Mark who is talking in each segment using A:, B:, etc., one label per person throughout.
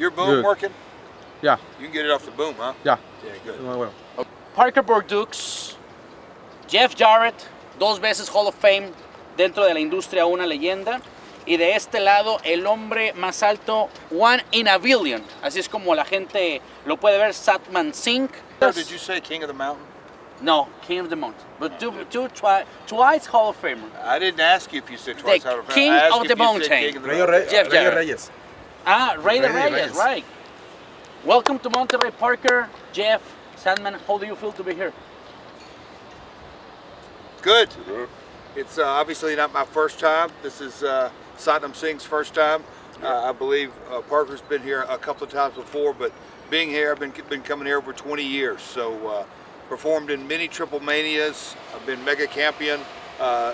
A: Your boom
B: Good.
A: working?
B: Yeah.
A: You can get it off the boom, huh?
B: Yeah.
A: Yeah, good.
B: Well.
C: Parker Boudreaux, Jeff Jarret, 2 veces Hall of Fame dentro de la industria, una leyenda. Y de este lado, el hombre más alto, one in a billion. Así es como la gente lo puede ver, Satnam Singh.
A: Did you say King of the Mountain?
C: No, King of the Mountain. But twice Hall of Famer.
A: I didn't ask you if you said twice.
C: The
A: Hall of Fame.
C: King
A: I asked
C: of
A: if
C: the
A: you said
C: Mountain.
A: King of the Mountain.
C: Jeff Jarrett.
B: Reyes.
C: Rueda
B: Reyes.
C: Reyes, right. Welcome to Monterrey, Parker, Jeff, Sandman. How do you feel to be here?
A: Good. It's obviously not my first time. This is Satnam Singh's first time. I believe Parker's been here a couple of times before, but being here, I've been coming here over 20 years. So performed in many Triplemanias. I've been mega champion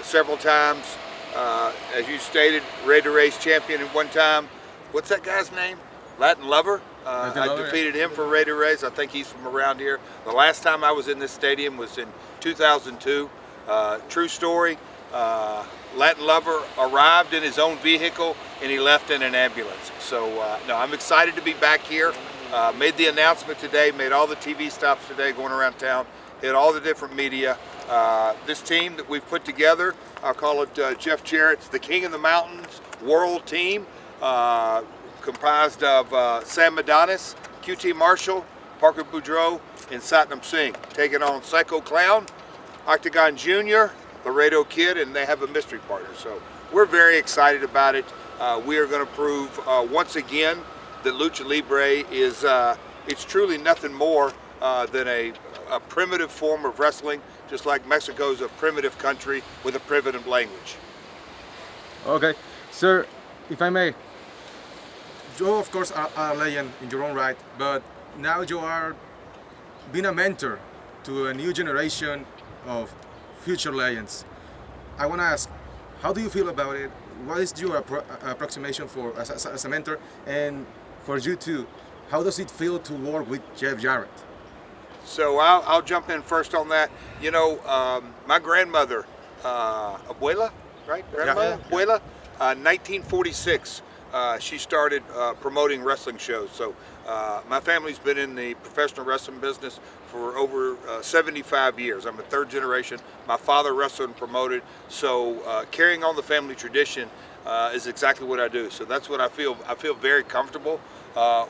A: several times. As you stated, Rueda race champion at one time. What's that guy's name? Latin Lover. I defeated him for Rueda race. I think he's from around here. The last time I was in this stadium was in 2002. True story. Latin Lover arrived in his own vehicle and he left in an ambulance. So no, I'm excited to be back here. Made the announcement today, made all the TV stops today going around town, hit all the different media. This team that we've put together, I'll call it Jeff Jarrett's the King of the Mountains World Team, comprised of Sam Adonis, QT Marshall, Parker Boudreaux, and Satnam Singh, taking on Psycho Clown, Octagon Jr., Laredo Kid, and they have a mystery partner. So we're very excited about it. We are going to prove once again that Lucha Libre is it's truly nothing more than a primitive form of wrestling, just like Mexico's a primitive country with a primitive language.
B: Okay, sir, if I may, you of course are a legend in your own right, but now you are being a mentor to a new generation of future legends. I want to ask, how do you feel about it? What is your approximation for as a mentor, and for you too, how does it feel to work with Jeff Jarret?
A: So I'll jump in first on that. You know, my grandmother, Abuela, right? Grandmother,
B: Yeah.
A: Abuela, 1946. She started promoting wrestling shows. So my family's been in the professional wrestling business for over 75 years. I'm a third generation. My father wrestled and promoted. So carrying on the family tradition is exactly what I do. So that's what I feel. I feel very comfortable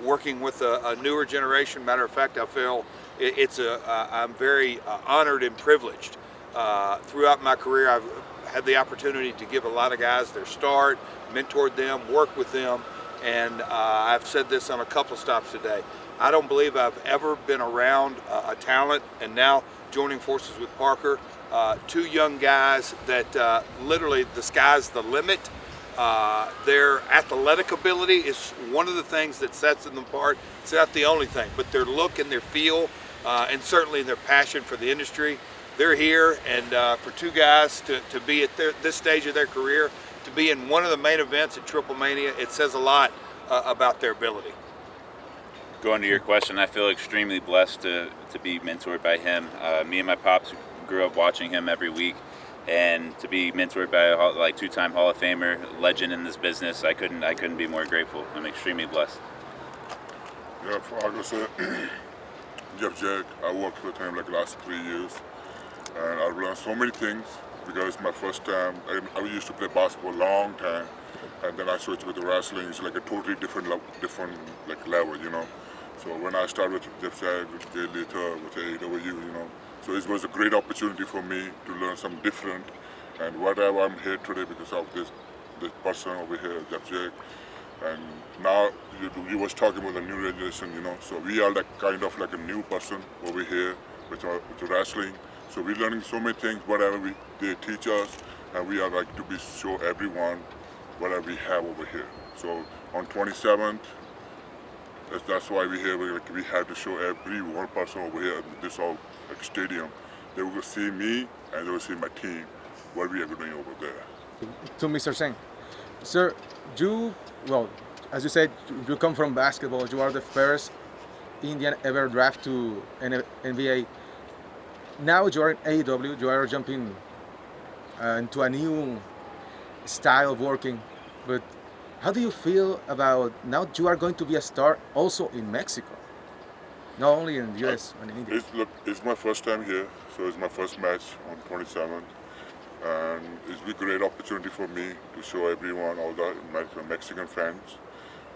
A: working with a newer generation. Matter of fact, I feel I'm very honored and privileged. Throughout my career, I've had the opportunity to give a lot of guys their start, mentored them, worked with them, and I've said this on a couple of stops today. I don't believe I've ever been around a talent, and now joining forces with Parker, 2 young guys that literally the sky's the limit. Their athletic ability is one of the things that sets them apart. It's not the only thing, but their look and their feel, and certainly their passion for the industry. They're here, and for 2 guys to be at this stage of their career, to be in one of the main events at Triplemania, it says a lot about their ability.
D: Going to your question, I feel extremely blessed to be mentored by him. Me and my pops grew up watching him every week, and to be mentored by a 2-time Hall of Famer, legend in this business, I couldn't be more grateful. I'm extremely blessed.
E: Yeah, I was Jeff Jarret. I worked with him like last 3 years, and I've learned so many things because it's my first time. I used to play basketball a long time, and then I switched with the wrestling. It's like a totally different level, you know. So when I started with Jeff Jarret, with Jay Lethal, with AEW, you know, so it was a great opportunity for me to learn something different. And whatever I'm here today because of this person over here, Jeff Jarret. And now you was talking about the new generation, you know. So we are kind of like a new person over here with wrestling. So we're learning so many things, whatever they teach us, and we are like to be show everyone whatever we have over here. So on 27th, that's why we're here. We have to show every one person over here at this stadium. They will see me and they will see my team, what we are doing over there.
B: To Mr. Singh, sir, as you said, you come from basketball. You are the first Indian ever drafted to NBA. Now you are in AEW. You are jumping into a new style of working. But how do you feel about now you are going to be a star also in Mexico? Not only in the US and in India.
E: It's my first time here, so it's my first match on 27th. And it's a great opportunity for me to show everyone, all the Mexican fans.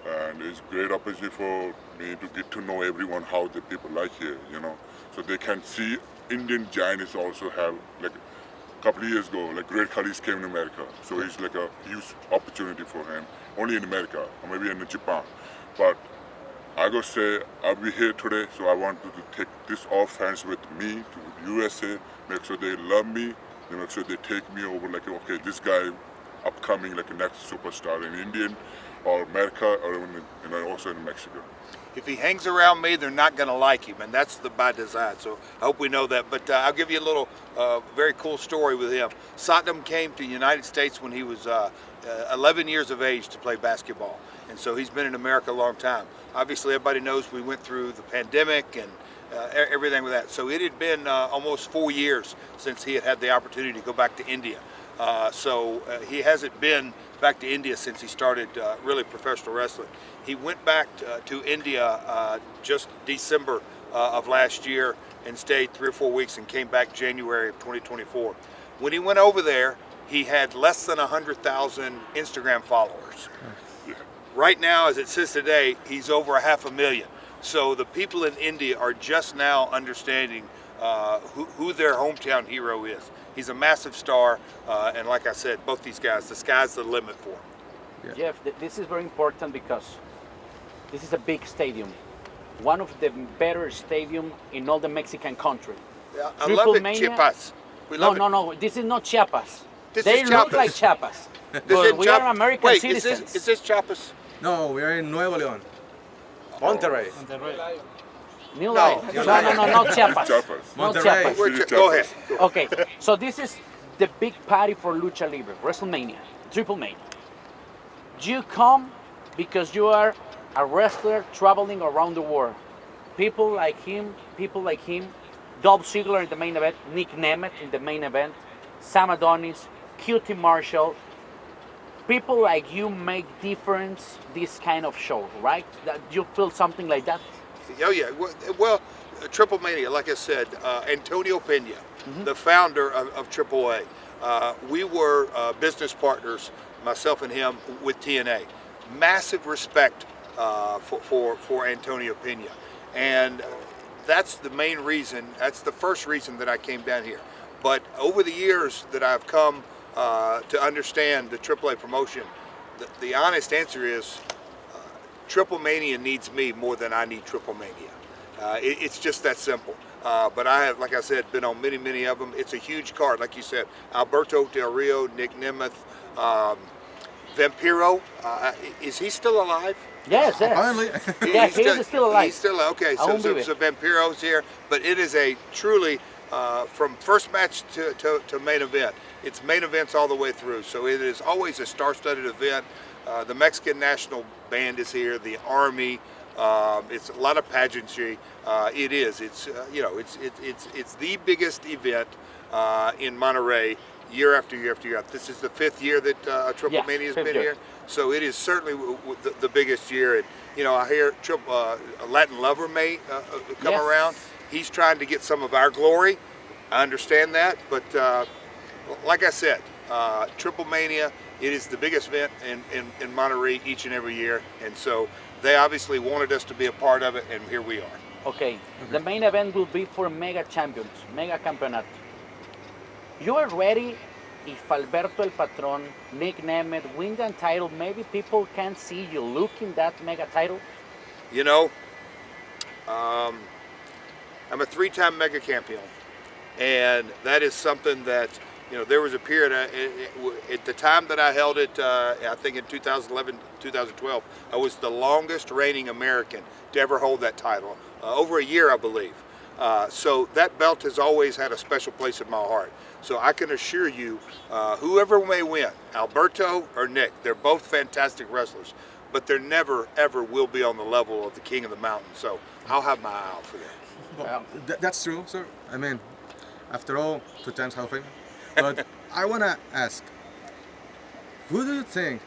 E: And it's a great opportunity for me to get to know everyone, how the people like here, you know. So they can see Indian giants also have, like a couple of years ago, like Great Khalis came to America. So it's like a huge opportunity for him, only in America, or maybe in Japan. But I gotta say, I'll be here today, so I want to take this all fans with me to USA, make sure they love me, they make sure they take me over, like, okay, this guy upcoming, like a next superstar in Indian, or America, or also in Mexico.
A: If he hangs around me, they're not going to like him, and that's by design. So I hope we know that. But I'll give you a little very cool story with him. Satnam came to the United States when he was 11 years of age to play basketball, and so he's been in America a long time. Obviously, everybody knows we went through the pandemic and everything with that. So it had been almost 4 years since he had had the opportunity to go back to India. So he hasn't been back to India since he started really professional wrestling. He went back to India just December of last year and stayed 3 or 4 weeks and came back January of 2024. When he went over there, he had less than 100,000 Instagram followers. Right now, as it sits today, he's over 500,000. So the people in India are just now understanding who their hometown hero is. He's a massive star, and like I said, both these guys, the sky's the limit for him.
B: Yeah.
C: Jeff, this is very important because this is a big stadium. One of the better stadium in all the Mexican country.
A: Yeah, I love it,
C: Triplemania.
A: Chiapas. We love it.
C: No, this is not Chiapas.
A: This
C: they
A: is
C: look
A: Chiapas.
C: like Chiapas.
A: This
C: But
A: is
C: we
A: Chiap-
C: are American
A: Wait,
C: citizens.
A: is this Chiapas?
B: No, we are in Nuevo León. Monterrey.
C: New
A: No.
C: Life. No, not Chiapas.
E: Chiapas.
C: Not
B: Monterrey.
C: Chiapas.
A: Go ahead.
C: Okay, so this is the big party for Lucha Libre, WrestleMania, Triplemania. You come because you are a wrestler traveling around the world. People like him, Dolph Ziggler in the main event, Nick Nemeth in the main event, Sam Adonis, QT Marshall. People like you make difference this kind of show, right? That you feel something like that?
A: Oh yeah. Well, Triplemania, like I said, Antonio Pena, the founder of AAA. We were business partners, myself and him, with TNA. Massive respect for Antonio Pena, and that's the main reason. That's the first reason that I came down here. But over the years that I've come to understand the AAA promotion, the honest answer is Triplemania needs me more than I need Triplemania. It's just that simple. But I have, like I said, been on many of them. It's a huge card, like you said. Alberto Del Rio, Nick Nemeth, Vampiro. Is he still alive?
C: Yes.
B: Apparently.
C: Yeah, he's still alive.
A: He's still okay.
C: I won't believe
A: So
C: it.
A: Vampiro's here, but it is a truly from first match to main event. It's main events all the way through. So it is always a star-studded event. The Mexican National Band is here. The Army. It's a lot of pageantry. It is. It's it's the biggest event in Monterrey year after year after year. This is the 5th year that Triplemania has
C: fifth
A: been
C: year.
A: here. So it is certainly the biggest year. And I hear Latin Lover may come
C: Yes.
A: around. He's trying to get some of our glory. I understand that, but like I said, Triplemania, it is the biggest event in Monterrey each and every year, and so they obviously wanted us to be a part of it, and here we are.
C: Okay, the main event will be for Mega Champions, Mega Campeonato. You are ready if Alberto El Patron, Nick Nemeth win the title, maybe people can see you looking that Mega title?
A: I'm a 3-time Mega Campeon, and that is something that, there was a period at the time that I held it, I think in 2011, 2012, I was the longest reigning American to ever hold that title, over a year, I believe. So that belt has always had a special place in my heart. So I can assure you, whoever may win, Alberto or Nick, they're both fantastic wrestlers, but they're never, ever will be on the level of the King of the Mountain. So I'll have my eye out for them.
B: Well, that's true, sir. I mean, after all, 2 times Hall of Fame. But I want to ask, who do you think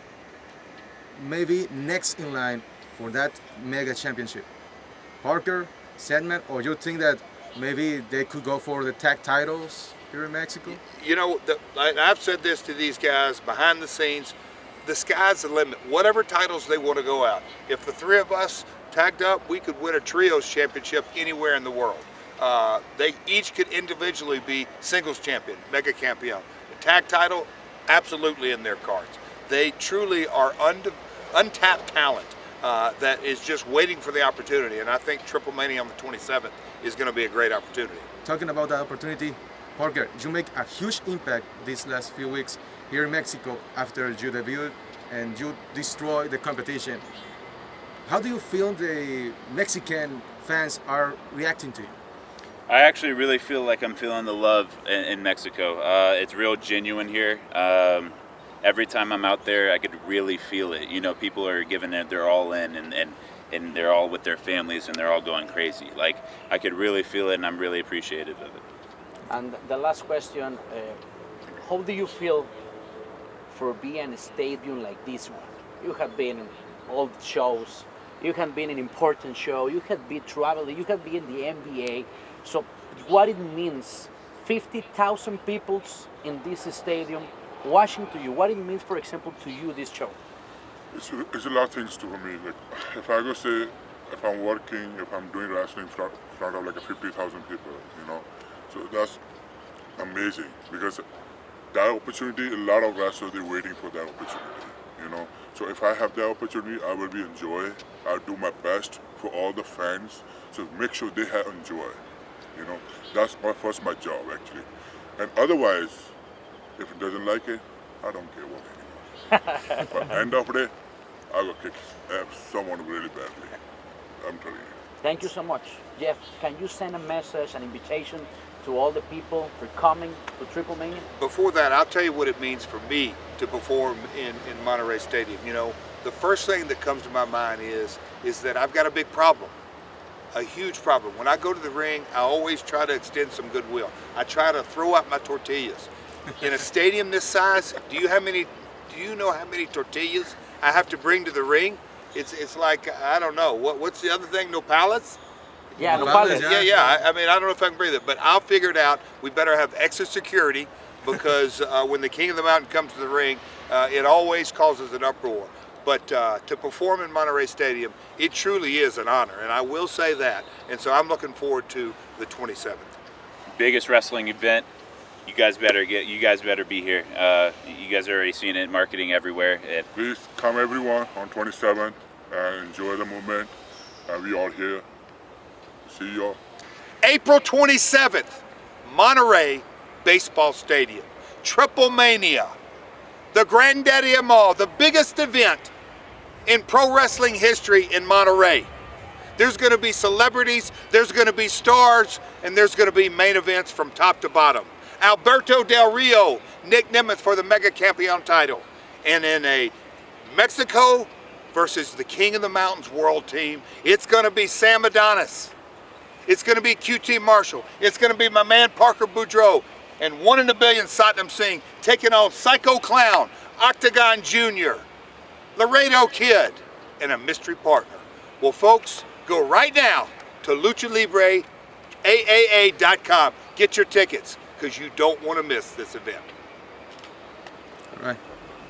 B: maybe next in line for that mega championship? Parker, Satnam, or you think that maybe they could go for the tag titles here in Mexico?
A: You know, I've said this to these guys behind the scenes, the sky's the limit. Whatever titles they want to go out. If the three of us tagged up, we could win a trios championship anywhere in the world. They each could individually be singles champion, mega campeon. The tag title, absolutely in their cards. They truly are untapped talent that is just waiting for the opportunity. And I think Triplemania on the 27th is going to be a great opportunity.
B: Talking about that opportunity, Parker, you make a huge impact these last few weeks here in Mexico after you debuted and you destroyed the competition. How do you feel the Mexican fans are reacting to you?
D: I actually really feel like I'm feeling the love in Mexico. It's real genuine here. Every time I'm out there, I could really feel it. You know, people are giving it, they're all in, and they're all with their families, and they're all going crazy. Like, I could really feel it, and I'm really appreciative of it.
C: And the last question, how do you feel for being in a stadium like this one? You have been in all the shows, you have been in important show, you have been traveling, you have been in the NBA. So what it means, 50,000 people in this stadium watching to you, what it means, for example, to you, this show?
E: It's a lot of things to me. Like, if I go say, if I'm working, if I'm doing wrestling in front of like 50,000 people, you know, so that's amazing because that opportunity, a lot of wrestlers, they're waiting for that opportunity, you know. So if I have that opportunity, I will be enjoy. I'll do my best for all the fans, so make sure they have enjoy. You know, that's my job actually. And otherwise, if it doesn't like it, I don't care what anymore. But end of the day, I will kick someone really badly. I'm telling you.
C: Thank you so much. Jeff, can you send a message, an invitation to all the people for coming to Triplemania?
A: Before that, I'll tell you what it means for me to perform in Monterrey Stadium. You know, the first thing that comes to my mind is that I've got a big problem. A huge problem. When I go to the ring, I always try to extend some goodwill. I try to throw out my tortillas. In a stadium this size, do you know how many tortillas I have to bring to the ring? It's like, I don't know, what's the other thing, no pallets?
C: Yeah, no
B: Pallets,
C: pallets.
A: Yeah. I mean, I don't know if I can breathe it, but I'll figure it out. We better have extra security because when the King of the Mountain comes to the ring, it always causes an uproar. But to perform in Monterrey Stadium, it truly is an honor, and I will say that. And so I'm looking forward to the 27th.
D: Biggest wrestling event. You guys better be here. You guys are already seeing it, marketing everywhere.
E: Please come everyone on 27th and enjoy the movement. We all here. See y'all.
A: April 27th, Monterrey Baseball Stadium, Triplemania, the granddaddy of them all, the biggest event in pro wrestling history in Monterrey. There's going to be celebrities, there's going to be stars, and there's going to be main events from top to bottom. Alberto Del Rio, Nick Nemeth for the Mega Campeon title. And in a Mexico versus the King of the Mountains world team, it's going to be Sam Adonis. It's going to be QT Marshall. It's going to be my man Parker Boudreaux. And 1 in a billion Satnam Singh taking on Psycho Clown, Octagon Jr., Laredo Kid, and a mystery partner. Well, folks, go right now to LuchaLibreAAA.com. Get your tickets because you don't want to miss this event.
B: All right.